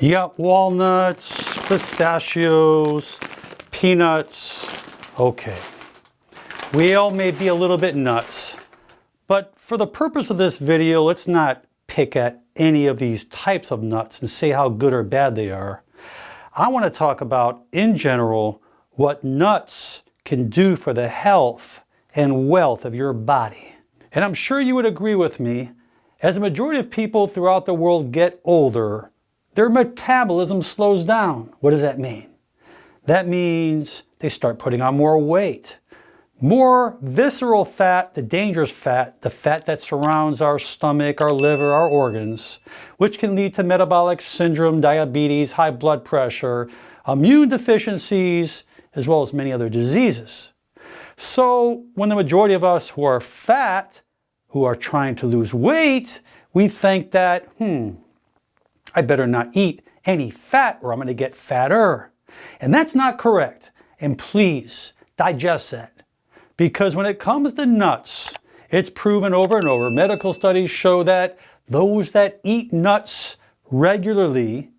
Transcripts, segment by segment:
Yep, walnuts, pistachios, peanuts. Okay, we all may be a little bit nuts, but for the purpose of this video, let's not pick at any of these types of nuts and say how good or bad they are. I want to talk about, in general, what nuts can do for the health and wealth of your body. And I'm sure you would agree with me, as the majority of people throughout the world get older, their metabolism slows down. What does that mean? That means they start putting on more weight. More visceral fat, the dangerous fat, the fat that surrounds our stomach, our liver, our organs, which can lead to metabolic syndrome, diabetes, high blood pressure, immune deficiencies, as well as many other diseases. So when the majority of us who are fat, who are trying to lose weight, we think that, I better not eat any fat or I'm going to get fatter. And that's not correct. And please digest that. Because when it comes to nuts, it's proven over and over. Medical studies show that those that eat nuts regularly,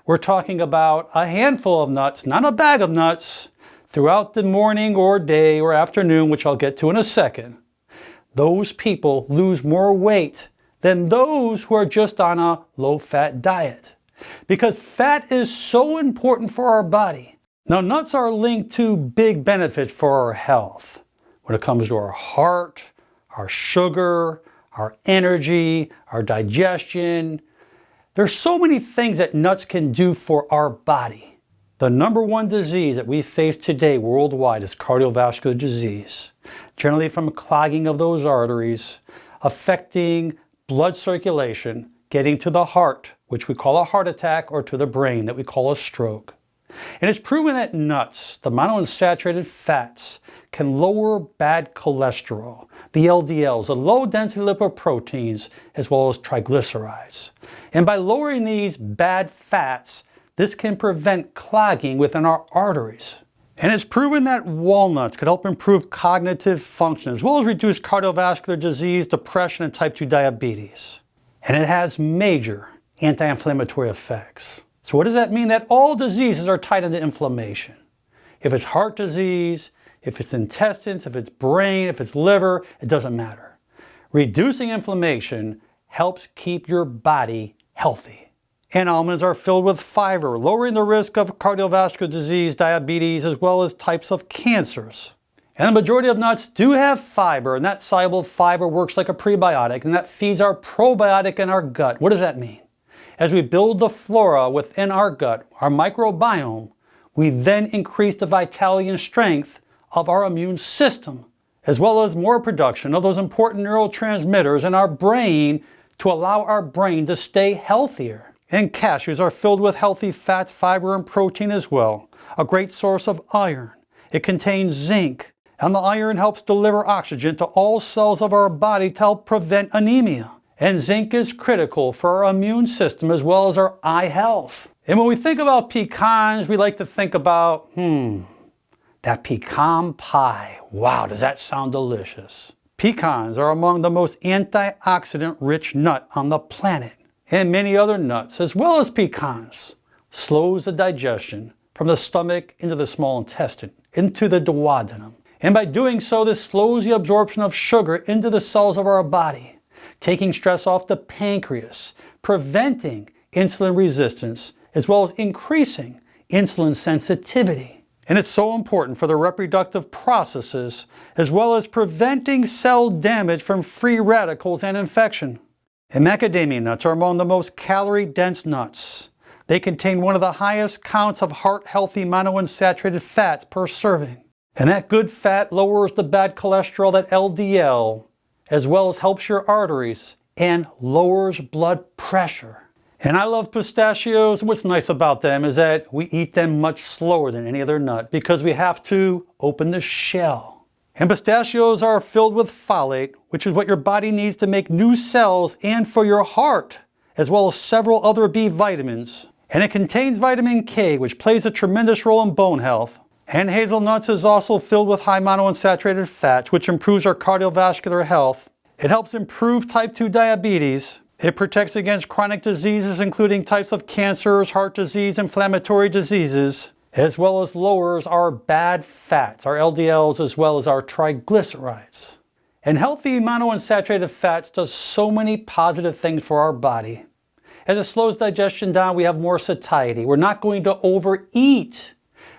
we're talking about a handful of nuts, not a bag of nuts, throughout the morning or day or afternoon, which I'll get to in a second. Those people lose more weight than those who are just on a low-fat diet. Because fat is so important for our body. Now, nuts are linked to big benefits for our health. When it comes to our heart, our sugar, our energy, our digestion. There's so many things that nuts can do for our body. The number one disease that we face today worldwide is cardiovascular disease, generally from clogging of those arteries, affecting blood circulation, getting to the heart, which we call a heart attack, or to the brain, that we call a stroke. And it's proven that nuts, the monounsaturated fats, can lower bad cholesterol, the LDLs, the low-density lipoproteins, as well as triglycerides. And by lowering these bad fats, this can prevent clogging within our arteries. And it's proven that walnuts could help improve cognitive function, as well as reduce cardiovascular disease, depression, and type 2 diabetes. And it has major anti-inflammatory effects. So what does that mean? That all diseases are tied into inflammation. If it's heart disease, if it's intestines, if it's brain, if it's liver, it doesn't matter. Reducing inflammation helps keep your body healthy. And almonds are filled with fiber, lowering the risk of cardiovascular disease, diabetes, as well as types of cancers. And the majority of nuts do have fiber, and that soluble fiber works like a prebiotic, and that feeds our probiotic in our gut. What does that mean? As we build the flora within our gut, our microbiome, we then increase the vitality and strength of our immune system, as well as more production of those important neurotransmitters in our brain to allow our brain to stay healthier. And cashews are filled with healthy fats, fiber, and protein as well, a great source of iron. It contains zinc, and the iron helps deliver oxygen to all cells of our body to help prevent anemia. And zinc is critical for our immune system as well as our eye health. And when we think about pecans, we like to think about, that pecan pie. Wow, does that sound delicious? Pecans are among the most antioxidant-rich nut on the planet. And many other nuts, as well as pecans, slows the digestion from the stomach into the small intestine, into the duodenum. And by doing so, this slows the absorption of sugar into the cells of our body, taking stress off the pancreas, preventing insulin resistance, as well as increasing insulin sensitivity. And it's so important for the reproductive processes, as well as preventing cell damage from free radicals and infection. And macadamia nuts are among the most calorie-dense nuts. They contain one of the highest counts of heart-healthy monounsaturated fats per serving. And that good fat lowers the bad cholesterol, that LDL, as well as helps your arteries and lowers blood pressure. And I love pistachios. What's nice about them is that we eat them much slower than any other nut because we have to open the shell. And pistachios are filled with folate, which is what your body needs to make new cells and for your heart, as well as several other B vitamins. And it contains vitamin K, which plays a tremendous role in bone health. And hazelnuts is also filled with high monounsaturated fats, which improves our cardiovascular health. It helps improve type 2 diabetes. It protects against chronic diseases, including types of cancers, heart disease, inflammatory diseases, as well as lowers our bad fats, our LDLs, as well as our triglycerides. And healthy monounsaturated fats does so many positive things for our body. As it slows digestion down, we have more satiety. We're not going to overeat.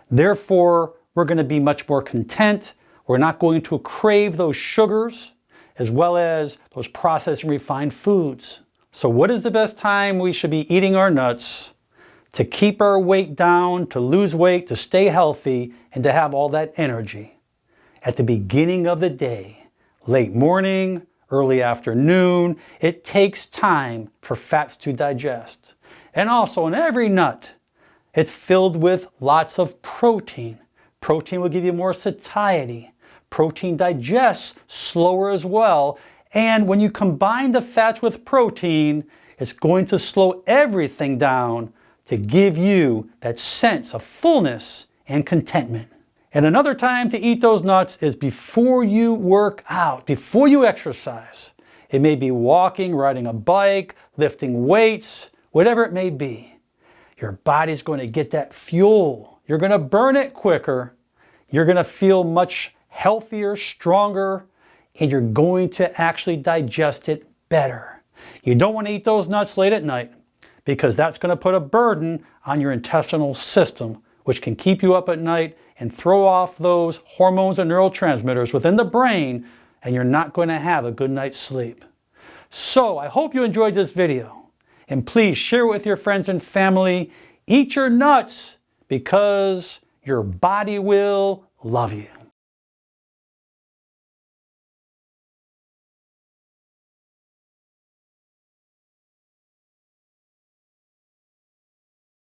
Therefore, we're going to be much more content. We're not going to crave those sugars, as well as those processed and refined foods. So what is the best time we should be eating our nuts to keep our weight down, to lose weight, to stay healthy, and to have all that energy? At the beginning of the day, late morning, early afternoon, it takes time for fats to digest. And also in every nut, it's filled with lots of protein. Protein will give you more satiety. Protein digests slower as well. And when you combine the fats with protein, it's going to slow everything down to give you that sense of fullness and contentment. And another time to eat those nuts is before you work out, before you exercise. It may be walking, riding a bike, lifting weights, whatever it may be. Your body's going to get that fuel. You're going to burn it quicker. You're going to feel much healthier, stronger, and you're going to actually digest it better. You don't want to eat those nuts late at night because that's going to put a burden on your intestinal system, which can keep you up at night and throw off those hormones and neurotransmitters within the brain, and you're not going to have a good night's sleep. So I hope you enjoyed this video, and please share it with your friends and family. Eat your nuts because your body will love you.